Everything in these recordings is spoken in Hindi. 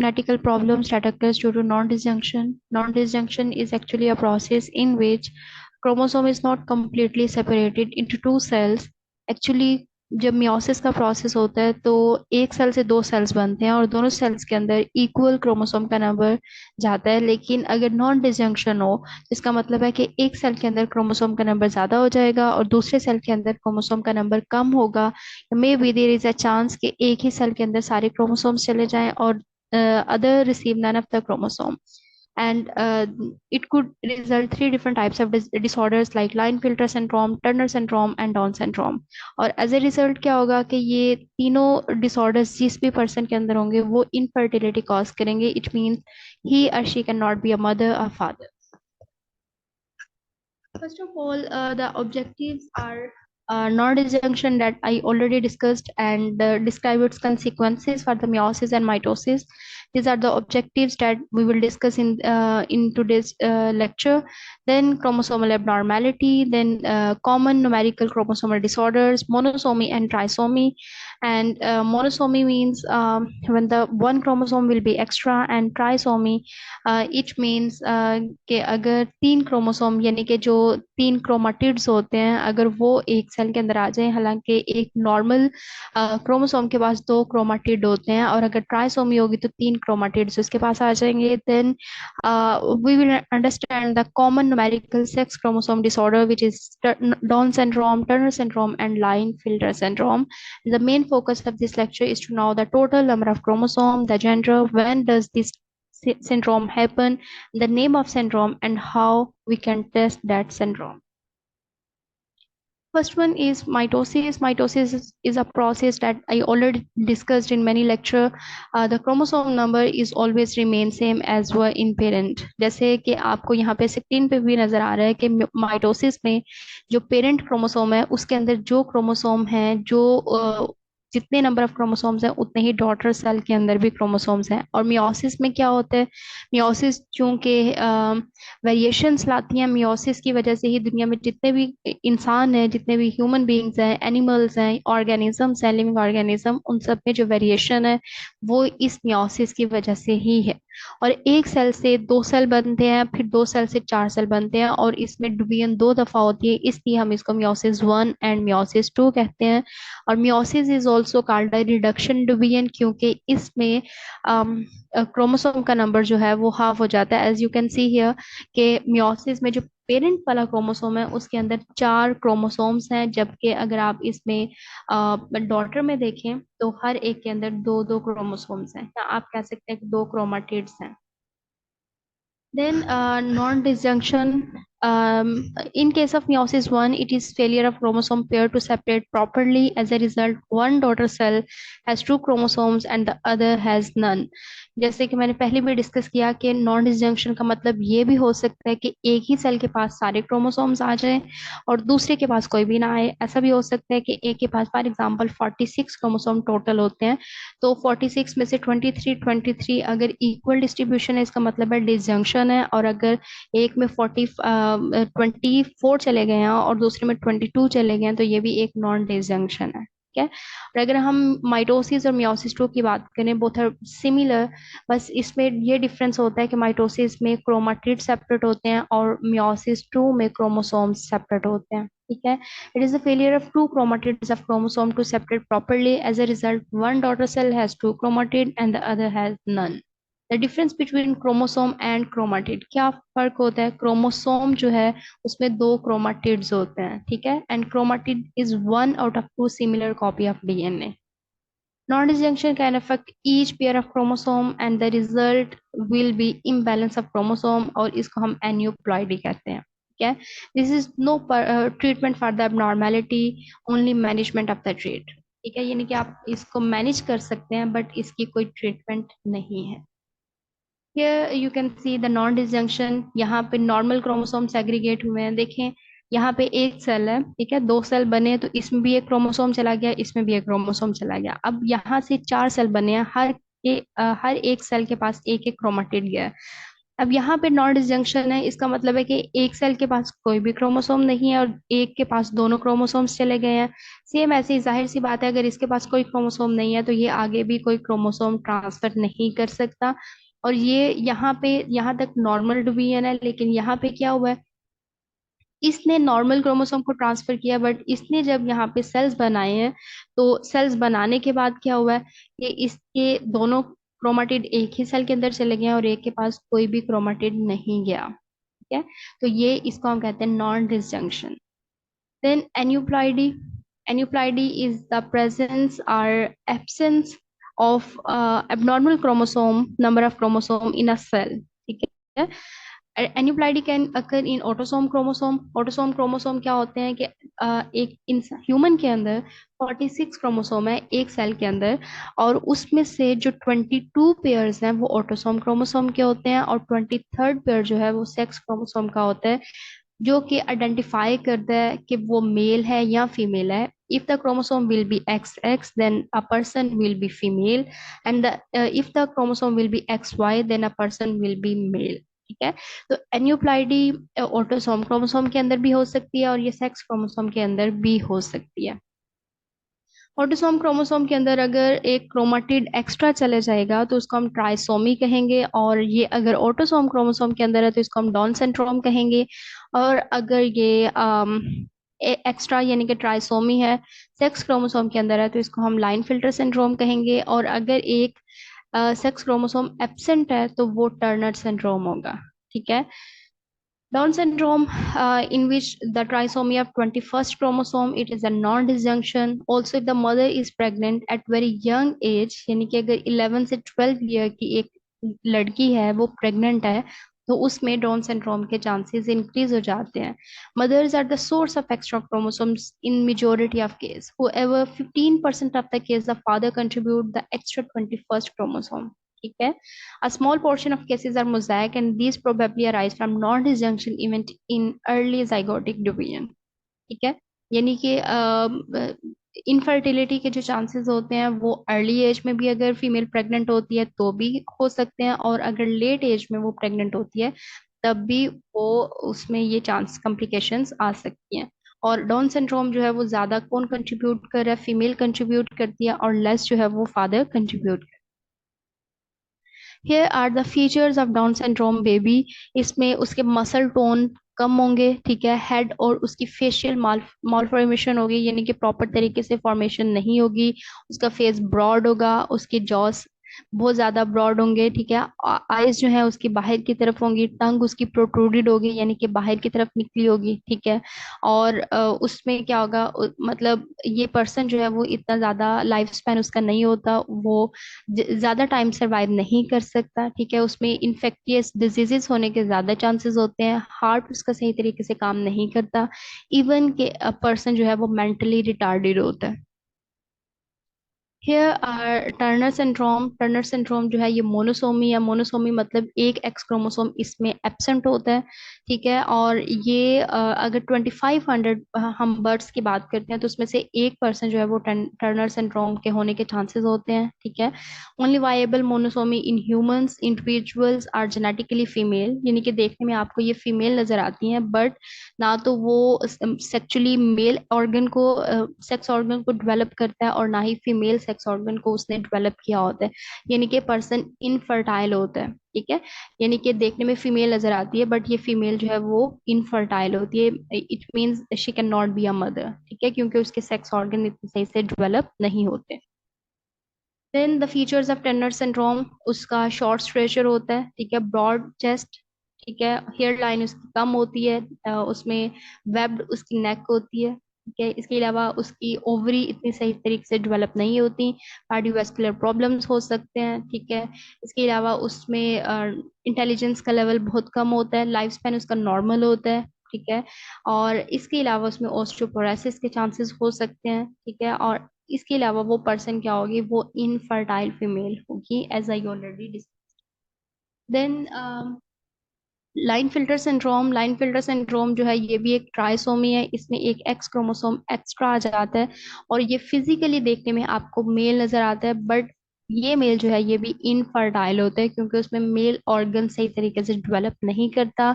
genetical problems that occurs due to non-disjunction. Non-disjunction is actually a process in which chromosome is not completely separated into two cells. Actually जब मियोसिस का प्रोसेस होता है तो एक सेल से दो सेल्स बनते हैं और दोनों सेल्स के अंदर इक्वल क्रोमोसोम का नंबर जाता है। लेकिन अगर नॉन डिसजंक्शन हो, इसका मतलब है कि एक सेल के अंदर क्रोमोसोम का नंबर ज्यादा हो जाएगा और दूसरे सेल के अंदर क्रोमोसोम का नंबर कम होगा। Maybe there is a chance कि एक ही सेल के अंदर सारे क्रोमोसोम्स चले जाएं और other receive none of the chromosome. And it could result three different types of disorders like Klinefelter syndrome, Turner syndrome and Down syndrome. और as a result क्या होगा कि ये तीनों disorders जिस भी person के अंदर होंगे वो infertility cause करेंगे. It means he or she cannot be a mother or father. First of all, the objectives are non-disjunction that I already discussed and describe its consequences for the meiosis and mitosis. These are the objectives that we will discuss in today's lecture. Then chromosomal abnormality, then common numerical chromosomal disorders, monosomy and trisomy. And monosomy means when the one chromosome will be extra, and trisomy etch means कि अगर तीन क्रोमोसोम यानी कि जो तीन क्रोमाटिड्स होते हैं अगर वो एक सेल के अंदर आ जाए, हालांकि एक नॉर्मल क्रोमोसोम के पास दो क्रोमाटिड होते हैं और अगर ट्राइसोमी होगी तो तीन क्रोमाटिड्स उसके पास आ जाएंगे, then we will understand the common numerical sex chromosome disorder which is down syndrome, Turner syndrome and Klinefelter syndrome. The main focus of this lecture is to know the total number of chromosome, the gender, when does this syndrome happen, the name of syndrome, and how we can test that syndrome. First one is mitosis. Mitosis is a process that I already discussed in many lecture. The chromosome number is always remain same as were in parent. जैसे कि आपको यहाँ पे 16 पे भी नजर आ रहा है कि माइटोसिस में जो पेरेंट क्रोमोसोम है उसके अंदर जो क्रोमोसोम है जो जितने नंबर ऑफ क्रोमोसोम्स हैं उतने ही डॉटर सेल के अंदर भी क्रोमोसोम्स हैं। और मियोसिस में क्या होता है, मियोसिस चूंकि वेरिएशंस लाती हैं, मियोसिस की वजह से ही दुनिया में जितने भी इंसान हैं, जितने भी ह्यूमन बीइंग्स हैं, एनिमल्स हैं, ऑर्गेनिजम्स हैं, लिविंग ऑर्गेनिज्म, उन सब में जो वेरिएशन है वो इस मियोसिस की वजह से ही है। और एक सेल से दो सेल बनते हैं, फिर दो सेल से चार सेल बनते हैं और इसमें डिवीजन दो दफा होती है, इसलिए हम इसको मियोसिस 1 एंड मियोसिस 2 कहते हैं। और meiosis is also called reduction division क्योंकि इसमें क्रोमोसोम का नंबर जो है वो हाफ हो जाता है। As you can see here कि मियोसिस में जो पेरेंट वाला क्रोमोसोम है उसके अंदर चार क्रोमोसोम्स हैं, जबकि अगर आप इसमें डॉटर में देखें तो हर एक के अंदर दो दो क्रोमोसोम्स हैं, या आप कह सकते हैं कि दो क्रोमाटिड्स हैं। Then non-disjunction. In case of meiosis 1, it is failure of chromosome pair to separate properly. As a result, one daughter cell has two chromosomes and the other has none. जैसे कि मैंने पहले भी डिस्कस किया कि नॉन डिसजंक्शन का मतलब ये भी हो सकता है कि एक ही सेल के पास सारे क्रोमोसोम्स आ जाएं और दूसरे के पास कोई भी ना आए। ऐसा भी हो सकता है कि एक के पास फॉर एग्जांपल 46 क्रोमोसोम टोटल होते हैं, तो 46 में से 23 अगर इक्वल डिस्ट्रीब्यूशन है इसका मतलब है डिसजंक्शन है, और अगर एक में 24 चले गए हैं और दूसरे में 22 चले गए हैं तो ये भी एक नॉन डिसजंक्शन है। ठीक है। और अगर हम माइटोसिस और मियोसिस 2 की बात करें, बोथ आर सिमिलर, बस इसमें ये डिफरेंस होता है कि माइटोसिस में क्रोमाटिड सेपरेट होते हैं और मियोसिस 2 में क्रोमोसोम्स सेपरेट होते हैं। ठीक है। It is the failure of two chromatids of chromosome to separate properly. As a result, one daughter cell has two chromatid and the other has none. The difference between chromosome and chromatid, क्या फर्क होता है? क्रोमोसोम जो है उसमें दो क्रोमाटिड्स होते हैं, ठीक है, and chromatid is one out of two similar copy of DNA. Non-disjunction can affect each pair of chromosome and the result will be imbalance of chromosome, और इसको हम aneuploidy कहते हैं. ठीक है. This is no treatment for the abnormality, only management of the trait. ठीक है, यानी कि आप इसको मैनेज कर सकते हैं बट इसकी कोई ट्रीटमेंट नहीं है. Here you can see the non-disjunction. यहाँ पे नॉर्मल क्रोमोसोम सेग्रीगेट हुए हैं. देखें यहाँ पे एक सेल है, ठीक है, दो सेल बने तो इसमें भी एक क्रोमोसोम चला गया, इसमें भी एक क्रोमोसोम चला गया. अब यहाँ से चार सेल बने हैं, हर एक सेल के पास एक एक क्रोमाटिड गया है. अब यहाँ पे नॉन डिसजंक्शन है, इसका मतलब है कि एक सेल के पास कोई भी क्रोमोसोम नहीं है और एक के पास दोनों क्रोमोसोम्स चले गए हैं। सेम ऐसे ही जाहिर सी बात है, अगर इसके पास कोई क्रोमोसोम नहीं है तो ये आगे भी कोई क्रोमोसोम ट्रांसफर नहीं कर सकता। और ये यहाँ पे, यहाँ तक नॉर्मल डिवीजन है, लेकिन यहाँ पे क्या हुआ है, इसने नॉर्मल क्रोमोसोम को ट्रांसफर किया, बट इसने जब यहाँ पे सेल्स बनाए हैं, तो सेल्स बनाने के बाद क्या हुआ है कि इसके दोनों क्रोमाटिड एक ही सेल के अंदर चले गए हैं और एक के पास कोई भी क्रोमाटिड नहीं गया। ठीक है, तो ये इसको हम कहते हैं non disjunction. Then aneuploidy, aneuploidy is the presence or absence of abnormal chromosome number of chromosome in a cell। ठीक है, aneuploidy can occur in autosome chromosome. Autosome chromosome क्या होते हैं कि एक ह्यूमन के अंदर 46 क्रोमोसोम है एक सेल के अंदर, और उसमें से जो 22 पेयर्स हैं वो ऑटोसोम क्रोमोसोम के होते हैं और 23rd पेयर जो है वो सेक्स क्रोमोसोम का होता है, जो कि आइडेंटिफाई करता है कि वो मेल है या फीमेल है। If the chromosome will be XX, then a person will be female, and if the chromosome will be XY, then a person will be male। ठीक है, तो एन्यूप्लाइडी ऑटोसोम क्रोमोसोम के अंदर भी हो सकती है और ये सेक्स क्रोमोसोम के अंदर भी हो सकती है। ऑटोसोम क्रोमोसोम के अंदर अगर एक क्रोमाटिड एक्स्ट्रा चले जाएगा तो उसको हम ट्राइसोमी कहेंगे, और ये अगर ऑटोसोम क्रोमोसोम के अंदर है तो इसको हम डाउन सिंड्रोम कहेंगे। और अगर ये एक्स्ट्रा यानी कि ट्राइसोमी है, सेक्स क्रोमोसोम के अंदर है, तो इसको हम लाइन फिल्टर सिंड्रोम कहेंगे। और अगर एक सेक्स क्रोमोसोम एब्सेंट है तो वो टर्नर सिंड्रोम होगा। ठीक है, Down syndrome, in which the trisomy of 21st chromosome, it is a non-disjunction. Also, if the mother is pregnant at very young age, यानी कि अगर 11 से 12 ईयर की एक लड़की है वो प्रेग्नेंट है, तो उसमें डाउन सिंड्रोम के चांसेस इंक्रीज हो जाते हैं। Mothers are the source of extra chromosomes in majority of case. However, 15% of the case, the father contribute the extra 21st chromosome। ठीक है, a small portion of cases are mosaic, and these probably arise from non-disjunction event in early zygotic division। ठीक है, यानी कि इनफर्टिलिटी के जो चांसेस होते हैं वो अर्ली एज में भी अगर फीमेल प्रेग्नेंट होती है तो भी हो सकते हैं, और अगर लेट एज में वो प्रेग्नेंट होती है तब भी वो उसमें ये चांस कॉम्प्लिकेशंस आ सकती हैं। और डाउन सिंड्रोम जो है वो ज्यादा कौन कंट्रीब्यूट कर रहा है, फीमेल कंट्रीब्यूट करती है, और लेस जो है वो father contribute. Here are the features of down syndrome baby. इसमें उसके मसल टोन कम होंगे, ठीक है, हेड और उसकी फेशियल मालफॉर्मेशन होगी, यानी कि प्रॉपर तरीके से फॉर्मेशन नहीं होगी। उसका फेस ब्रॉड होगा, उसके जॉस बहुत ज्यादा ब्रॉड होंगे, ठीक है। आईज जो है उसकी बाहर की तरफ होंगी, टंग उसकी प्रोट्रूडेड होगी यानी कि बाहर की तरफ निकली होगी, ठीक है। और उसमें क्या होगा, मतलब ये पर्सन जो है वो इतना ज्यादा लाइफ स्पैन उसका नहीं होता, वो ज्यादा टाइम सरवाइव नहीं कर सकता, ठीक है। उसमें इन्फेक्टियस डिजीजेस होने के ज्यादा चांसेस होते हैं, हार्ट उसका सही तरीके से काम नहीं करता, इवन के पर्सन जो है वो मेंटली रिटार्डेड होता है। Here are Turner syndrome. Turner syndrome जो है ये मोनोसोमी है। मोनोसोमी मतलब एक एक्स क्रोमोसोम इसमें एब्सेंट होता है, ठीक है। और ये अगर 2500 हम बर्ड्स की बात करते हैं तो उसमें से एक पर्सन जो है वो टर्नर सिंड्रोम के होने के चांसेस होते हैं, ठीक है। Only viable monosomy in humans individuals are genetically female, यानी कि देखने में आपको ये फीमेल नजर आती हैं, बट ना तो वो सेक्चुअली मेल ऑर्गन को, सेक्स ऑर्गन को डेवलप करता है, और ना ही फीमेल सेक्स ऑर्गन को उसने डेवलप किया होता है, यानी कि पर्सन इनफर्टाइल होता है, ठीक है। यानी कि देखने में फीमेल नजर आती है बट ये फीमेल जो है वो इनफर्टाइल होती है, it means she can not be a mother, ठीक है, क्योंकि उसके सेक्स ऑर्गन इतने सही से डेवलप नहीं होते। Then the features of Turner syndrome, उसका शॉर्ट स्ट्रेचर होता है, ठीक है, ब्रॉड चेस्ट, ठीक है, हेयर लाइन उसकी कम होती है, उसमें वेब्ड उसकी नेक होती है, ठीक है। इसके अलावा उसकी ओवरी इतनी सही तरीके से डेवलप नहीं होती, कार्डियोवैस्कुलर प्रॉब्लम्स हो सकते हैं, ठीक है। इसके अलावा उसमें इंटेलिजेंस का लेवल बहुत कम होता है, लाइफ स्पैन उसका नॉर्मल होता है, ठीक है। और इसके अलावा उसमें ऑस्टियोपोरोसिस के चांसेस हो सकते हैं, ठीक है। और इसके अलावा वो पर्सन क्या होगी, वो इनफर्टाइल फीमेल होगी, as I already discuss. Then Klinefelter syndrome. Klinefelter syndrome जो है ये भी एक ट्राइसोमी है, इसमें एक एक्स क्रोमोसोम एक्स्ट्रा आ जाता है, और ये फिजिकली देखने में आपको मेल नजर आता है, बट ये मेल जो है ये भी इनफर्टाइल होता है, क्योंकि उसमें मेल ऑर्गन सही तरीके से डेवलप नहीं करता।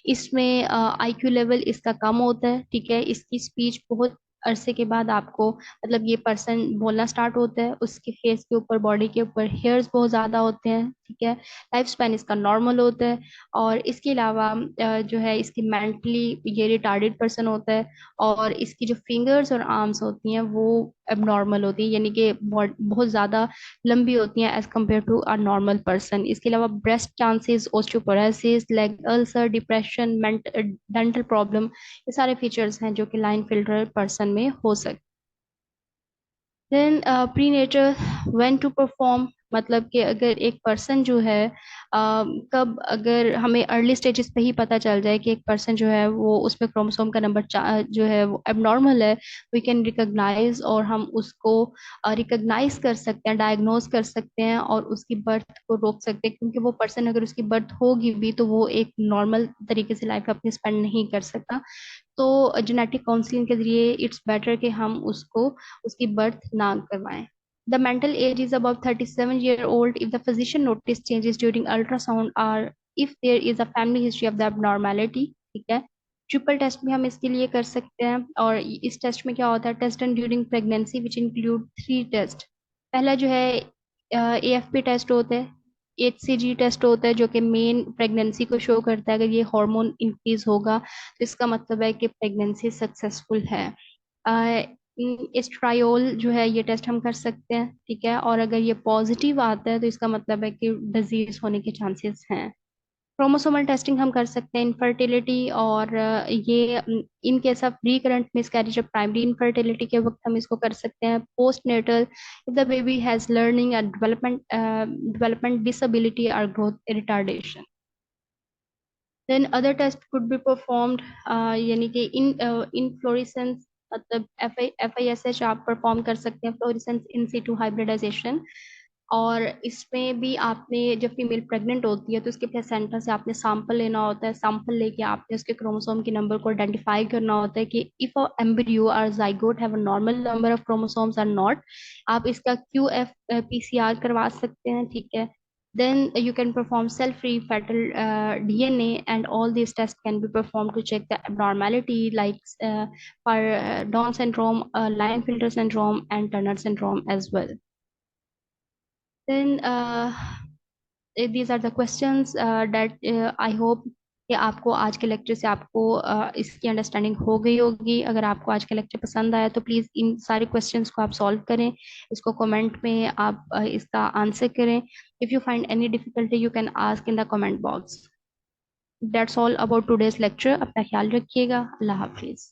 इसमें आईक्यू लेवल इसका कम होता है, ठीक है। इसकी स्पीच बहुत अरसे के बाद आपको, मतलब ये पर्सन बोलना स्टार्ट होता है, उसके फेस के ऊपर, बॉडी के ऊपर हेयर्स बहुत ज्यादा होते हैं, ठीक है। लाइफ स्पैन इसका नॉर्मल होता है। और इसके अलावा जो है इसकी मेंटली ये रिटार्डेड पर्सन होता है। और इसकी जो फिंगर्स और आर्म्स होती हैं वो एबनॉर्मल होती हैं, यानी कि बहुत बहुत ज्यादा लंबी होती हैं as compare to a normal person. इसके अलावा breast chances, osteoporosis, leg ulcer, depression, dental problem, ये सारे फीचर्स हैं जो कि लाइन फिल्टर पर्सन में हो सकते। देन प्रीनेटर व्हेन टू परफॉर्म, मतलब कि अगर एक पर्सन जो है कब, अगर हमें अर्ली स्टेजेस पे ही पता चल जाए कि एक पर्सन जो है वो उसमें क्रोमोसोम का नंबर जो है वो एबनॉर्मल है, वी कैन रिकॉग्नाइज, और हम उसको रिकॉग्नाइज कर सकते हैं, डायग्नोज कर सकते हैं, और उसकी बर्थ को रोक सकते हैं। क्योंकि वो पर्सन अगर उसकी बर्थ होगी भी तो वो एक नॉर्मल तरीके से लाइफ अपनी स्पेंड नहीं कर सकता। तो जेनेटिक काउंसलिंग के जरिए इट्स बेटर कि हम उसको उसकी बर्थ ना करवाएं। The mental as is about 37 year old if the physician notice changes during ultrasound, or if there is a family history of the abnormality, ठीक है। ट्रिपल टेस्ट भी हम इसके लिए कर सकते हैं। और इस टेस्ट में क्या होता है, test done during pregnancy which include 3 test. पहला जो है एएफपी टेस्ट होता है, एचसीजी टेस्ट होता है, जो कि मेन प्रेगनेंसी को शो करता है। अगर ये हार्मोन इंक्रीज होगा तो इसका मतलब है कि प्रेगनेंसी सक्सेसफुल है। एस्ट्रायोल जो है ये टेस्ट हम कर सकते हैं, ठीक है। और अगर ये पॉजिटिव आता है तो इसका मतलब है कि डिजीज होने के चांसेस हैं। क्रोमोसोमल टेस्टिंग हम कर सकते हैं इनफर्टिलिटी, और ये in case of recurrent miscarriage of primary infertility के वक्त हम इसको कर सकते हैं। Postnatal, if the baby has learning and development disability और growth retardation. Then other test could be performed, यानी कि इनफ्लोरेसेंस, मतलब FISH आप परफॉर्म कर सकते हैं, फ्लोरेसेंस इन सिटू हाइब्रिडाइजेशन। और इसमें भी आपने, जब फीमेल प्रेग्नेंट होती है तो उसके प्लेसेंटा से आपने सैंपल लेना होता है। सैंपल लेके आपने उसके क्रोमोसोम के नंबर को आइडेंटिफाई करना होता है कि if a embryo or zygote have a normal number of chromosomes or not. आप इसका QF PCR करवा सकते हैं, ठीक है। Then you can perform cell-free fetal DNA, and all these tests can be performed to check the abnormality, like for Down syndrome, Klinefelter syndrome, and Turner syndrome as well. Then these are the questions that I hope कि आपको आज के लेक्चर से आपको इसकी अंडरस्टैंडिंग हो गई होगी। अगर आपको आज का लेक्चर पसंद आया तो प्लीज़ इन सारे क्वेश्चंस को आप सॉल्व करें, इसको कमेंट में आप इसका आंसर करें। If you find any difficulty you can ask in the comment box. That's all about today's lecture. अपना ख्याल रखिएगा। अल्लाह हाफिज़।